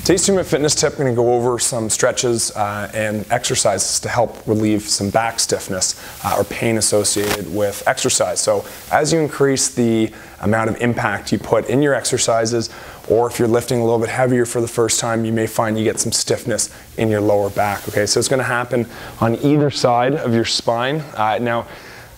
Today's 2-minute fitness tip, we're going to go over some stretches and exercises to help relieve some back stiffness or pain associated with exercise. So as you increase the amount of impact you put in your exercises, or if you're lifting a little bit heavier for the first time, you may find you get some stiffness in your lower back. Okay, so it's going to happen on either side of your spine. Now,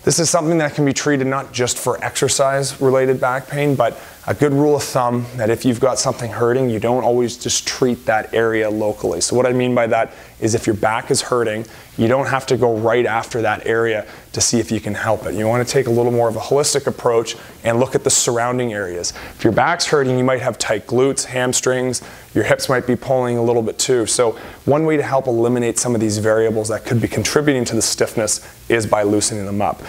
this is something that can be treated not just for exercise-related back pain, but a good rule of thumb that if you've got something hurting, you don't always just treat that area locally. So what I mean by that is if your back is hurting, you don't have to go right after that area to see if you can help it. You want to take a little more of a holistic approach and look at the surrounding areas. If your back's hurting, you might have tight glutes, hamstrings, your hips might be pulling a little bit too. So one way to help eliminate some of these variables that could be contributing to the stiffness is by loosening them up.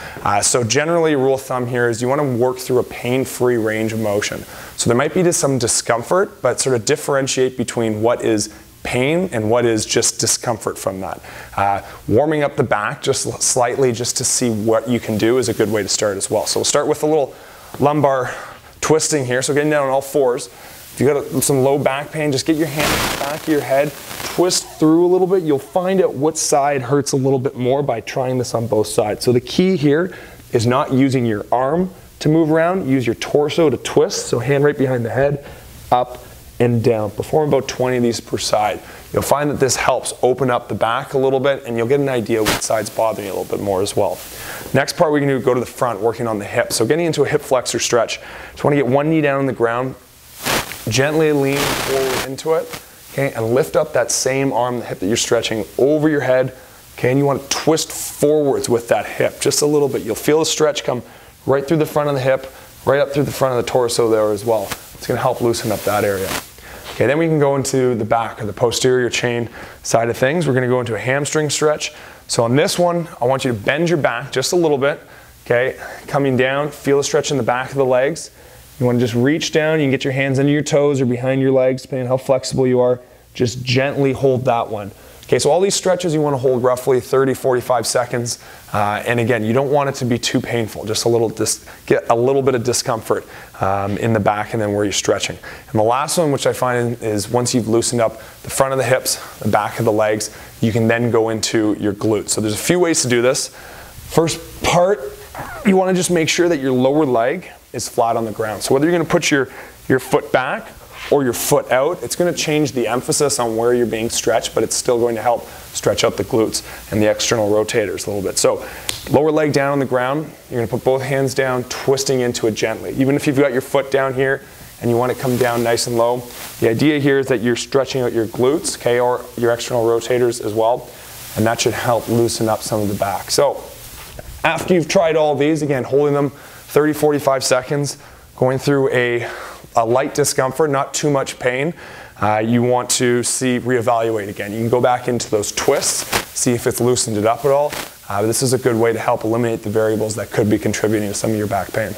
So generally, rule of thumb here is you want to work through a pain-free range of motion. So there might be just some discomfort, but sort of differentiate between what is pain and what is just discomfort from that. Warming up the back just slightly just to see what you can do is a good way to start as well. So we'll start with a little lumbar twisting here. So getting down on all fours. If you've got some low back pain, just get your hand on the back of your head, twist through a little bit. You'll find out what side hurts a little bit more by trying this on both sides. So the key here is not using your arm to move around, use your torso to twist. So hand right behind the head, up and down. Perform about 20 of these per side. You'll find that this helps open up the back a little bit and you'll get an idea which side's bothering you a little bit more as well. Next part we can do, go to the front, working on the hips. So getting into a hip flexor stretch. Just want to get one knee down on the ground, gently lean forward into it, okay, and lift up that same arm, the hip that you're stretching, over your head, okay, and you want to twist forwards with that hip just a little bit. You'll feel the stretch come right through the front of the hip, right up through the front of the torso there as well. It's going to help loosen up that area. Okay, then we can go into the back or the posterior chain side of things. We're going to go into a hamstring stretch. So on this one, I want you to bend your back just a little bit, okay, coming down, feel the stretch in the back of the legs. You want to just reach down, you can get your hands under your toes or behind your legs, depending on how flexible you are. Just gently hold that one. Okay, so all these stretches you want to hold roughly 30, 45 seconds. And again, you don't want it to be too painful, just a little, get a little bit of discomfort in the back and then where you're stretching. And the last one, which I find is once you've loosened up the front of the hips, the back of the legs, you can then go into your glutes. So there's a few ways to do this. First part, you want to just make sure that your lower leg is flat on the ground. So whether you're going to put your foot back or your foot out, it's going to change the emphasis on where you're being stretched, but it's still going to help stretch out the glutes and the external rotators a little bit. So lower leg down on the ground, you're going to put both hands down, twisting into it gently. Even if you've got your foot down here and you want to come down nice and low, the idea here is that you're stretching out your glutes, okay, or your external rotators as well, and that should help loosen up some of the back. So after you've tried all these, again, holding them 30, 45 seconds, going through a light discomfort, not too much pain, you want to reevaluate again. You can go back into those twists, see if it's loosened it up at all. This is a good way to help eliminate the variables that could be contributing to some of your back pain.